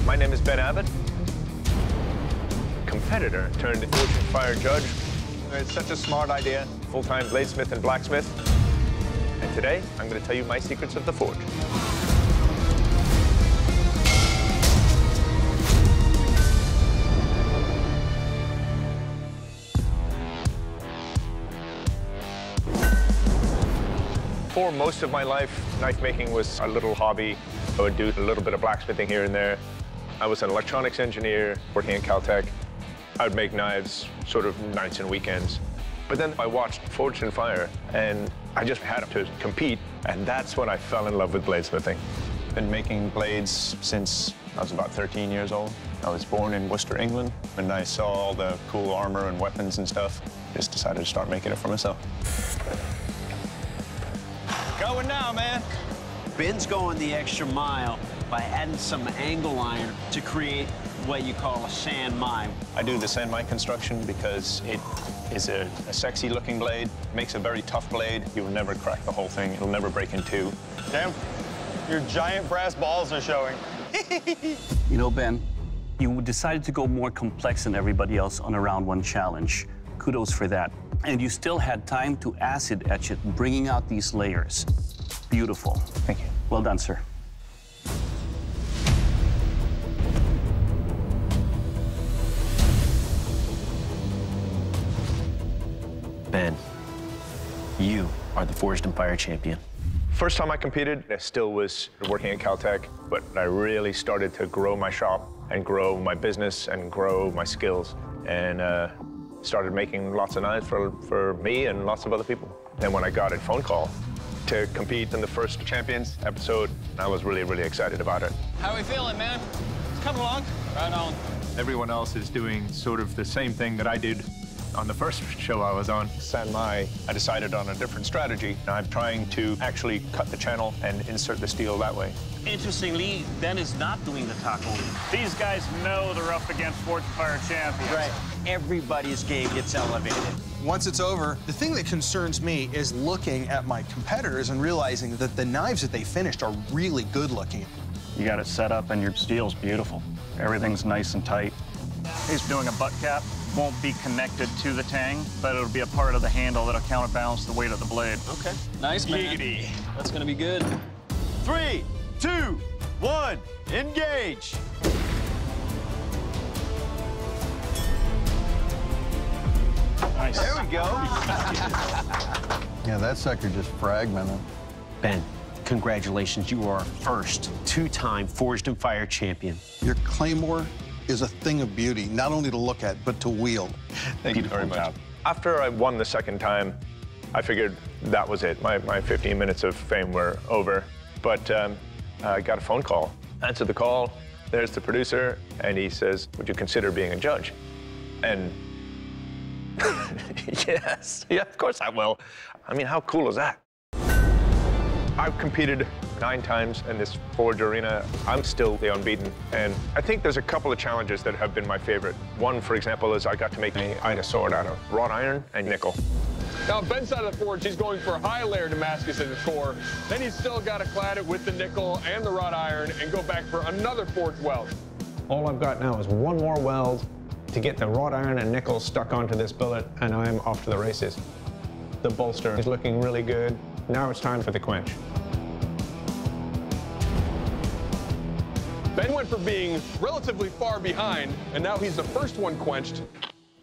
My name is Ben Abbott, competitor turned Forged in Fire judge. It's such a smart idea, full-time bladesmith and blacksmith. And today, I'm going to tell you my secrets of the forge. For most of my life, knife making was a little hobby. I would do a little bit of blacksmithing here and there. I was an electronics engineer working in Caltech. I would make knives sort of nights and weekends. But then I watched Forged in Fire, and I just had to compete, and that's when I fell in love with bladesmithing. Been making blades since I was about 13 years old. I was born in Worcester, England, and I saw all the cool armor and weapons and stuff. Just decided to start making it for myself. Going now, man. Ben's going the extra mile by adding some angle iron to create what you call a sanmai. I do the sanmai construction because it is a sexy-looking blade, makes a very tough blade. You will never crack the whole thing. It'll never break in two. Damn, your giant brass balls are showing. You know, Ben, you decided to go more complex than everybody else on a round one challenge. Kudos for that. And you still had time to acid etch it, bringing out these layers. Beautiful. Thank you. Well done, sir. Ben, you are the Forged in Fire champion. First time I competed, I still was working at Caltech, but I really started to grow my shop and grow my business and grow my skills, and started making lots of knives for me and lots of other people. Then when I got a phone call to compete in the first Champions episode, I was really, really excited about it. How are we feeling, man? It's coming along. Right on. Everyone else is doing sort of the same thing that I did on the first show I was on, Sanmai. I decided on a different strategy. I'm trying to actually cut the channel and insert the steel that way. Interestingly, Ben is not doing the taco. These guys know they're up against Forged in Fire champions. Right. Everybody's game gets elevated. Once it's over, the thing that concerns me is looking at my competitors and realizing that the knives that they finished are really good looking. You got it set up and your steel's beautiful. Everything's nice and tight. He's doing a butt cap. Won't be connected to the tang, but it'll be a part of the handle that'll counterbalance the weight of the blade. Okay. Nice, man. Giggity. That's gonna be good. 3, 2, 1, engage. Nice. There we go. Yeah, that sucker just fragmented. Ben, congratulations. You are our first two-time Forged in Fire champion. Your claymore is a thing of beauty, not only to look at, but to wield. Thank you very much. After I won the second time, I figured that was it. My 15 minutes of fame were over. But I got a phone call. Answered the call. There's the producer, and he says, "Would you consider being a judge?" And yes, yeah, of course I will. I mean, how cool is that? I've competed 9 times in this Forge arena. I'm still the unbeaten, and I think there's a couple of challenges that have been my favorite. One, for example, is I got to make an Ida sword out of wrought iron and nickel. Now, on Ben's side of the forge, he's going for a high layer Damascus in the core. Then he's still got to clad it with the nickel and the wrought iron and go back for another forge weld. All I've got now is one more weld to get the wrought iron and nickel stuck onto this billet, and I'm off to the races. The bolster is looking really good. Now it's time for the quench. Ben went for being relatively far behind, and now he's the first one quenched.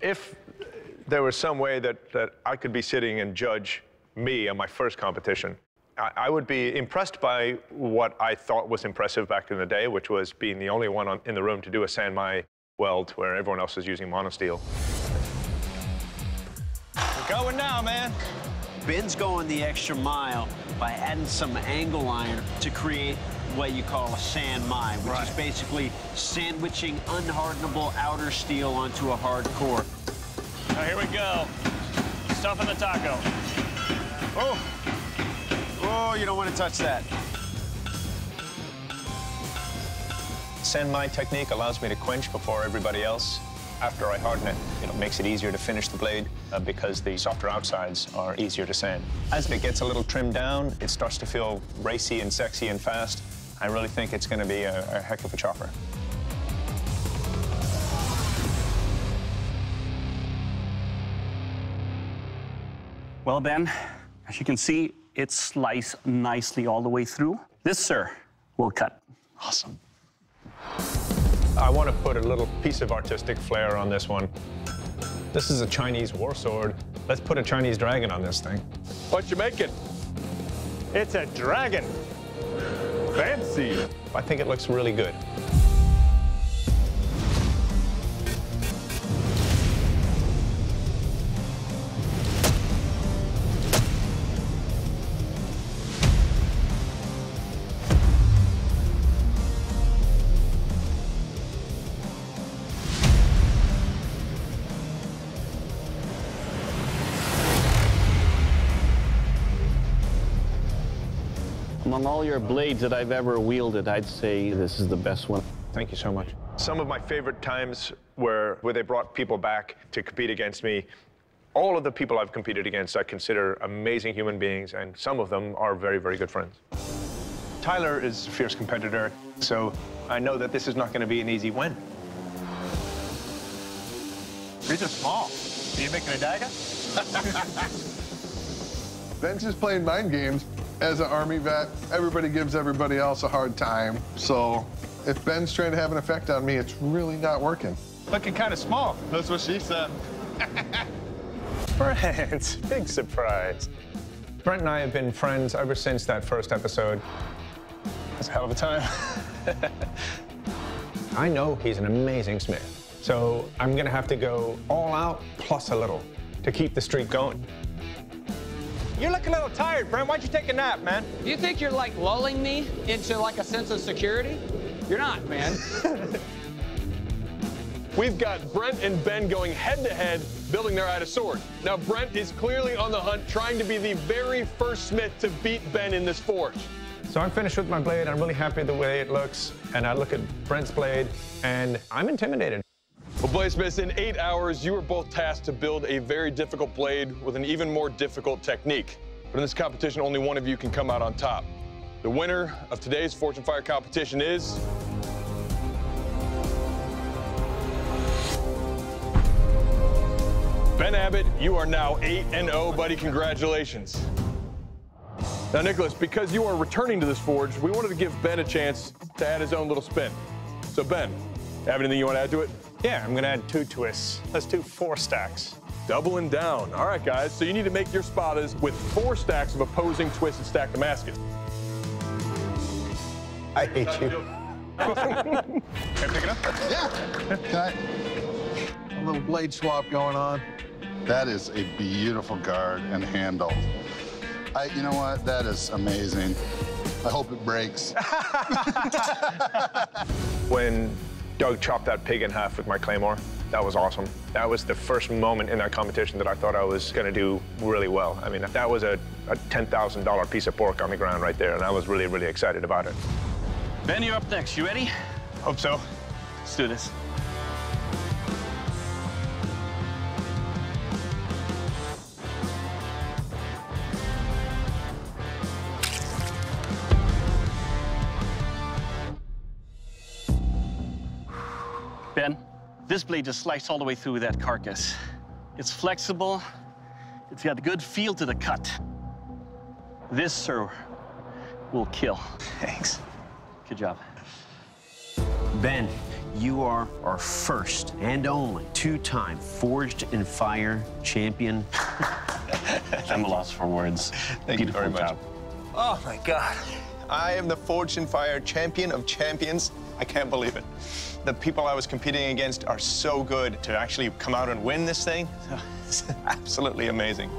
If there was some way that I could be sitting and judge me on my first competition, I would be impressed by what I thought was impressive back in the day, which was being the only one in the room to do a Sanmai weld where everyone else is using monosteel. We're going now, man. Ben's going the extra mile by adding some angle iron to create what you call a sanmai, which is basically sandwiching unhardenable outer steel onto a hard core. Now here we go. Stuffing the taco. Oh, you don't want to touch that. Sanmai technique allows me to quench before everybody else. After I harden it, it makes it easier to finish the blade because the softer outsides are easier to sand. As it gets a little trimmed down, it starts to feel racy and sexy and fast. I really think it's going to be a heck of a chopper. Well, Ben, as you can see, it's sliced nicely all the way through. This, sir, will cut. Awesome. I want to put a little piece of artistic flair on this one. This is a Chinese war sword. Let's put a Chinese dragon on this thing. What you making? It's a dragon. Fancy. I think it looks really good. Among all your blades that I've ever wielded, I'd say this is the best one. Thank you so much. Some of my favorite times were where they brought people back to compete against me. All of the people I've competed against I consider amazing human beings, and some of them are very, very good friends. Tyler is a fierce competitor, so I know that this is not going to be an easy win. These are small. Are you making a dagger? Ben's just playing mind games. As an Army vet, everybody gives everybody else a hard time. So if Ben's trying to have an effect on me, it's really not working. Looking kind of small. That's what she said. Friends, big surprise. Brent and I have been friends ever since that first episode. That's a hell of a time. I know he's an amazing smith, so I'm gonna have to go all out plus a little to keep the streak going. You look a little tired, Brent. Why'd you take a nap, man? Do you think you're like lulling me into like a sense of security? You're not, man. We've got Brent and Ben going head-to-head, building their Ida sword. Now, Brent is clearly on the hunt, trying to be the very first smith to beat Ben in this forge. So I'm finished with my blade. I'm really happy the way it looks. And I look at Brent's blade, and I'm intimidated. Well, Bladesmiths, in 8 hours, you were both tasked to build a very difficult blade with an even more difficult technique. But in this competition, only one of you can come out on top. The winner of today's Forge and Fire competition is... Ben Abbott. You are now 8-0, buddy. Congratulations. Now, Nicholas, because you are returning to this forge, we wanted to give Ben a chance to add his own little spin. So, Ben, have anything you want to add to it? Yeah, I'm gonna add 2 twists. Let's do 4 stacks. Doubling down. All right, guys, so you need to make your spadas with 4 stacks of opposing twisted stack Damascus. I hate you. Can I pick it up? Yeah. Can I? A little blade swap going on. That is a beautiful guard and handle. You know what? That is amazing. I hope it breaks. When Doug chopped that pig in half with my claymore, that was awesome. That was the first moment in that competition that I thought I was going to do really well. I mean, that was a $10,000 piece of pork on the ground right there, and I was really, really excited about it. Ben, you're up next. You ready? Hope so. Let's do this. Ben, this blade just sliced all the way through that carcass. It's flexible. It's got a good feel to the cut. This, sir, will kill. Thanks. Good job. Ben, you are our first and only 2-time Forged in Fire champion. I'm a loss for words. Thank you very much. Job. Oh, my God. I am the Forged in Fire champion of champions. I can't believe it. The people I was competing against are so good. To actually come out and win this thing, it's absolutely amazing.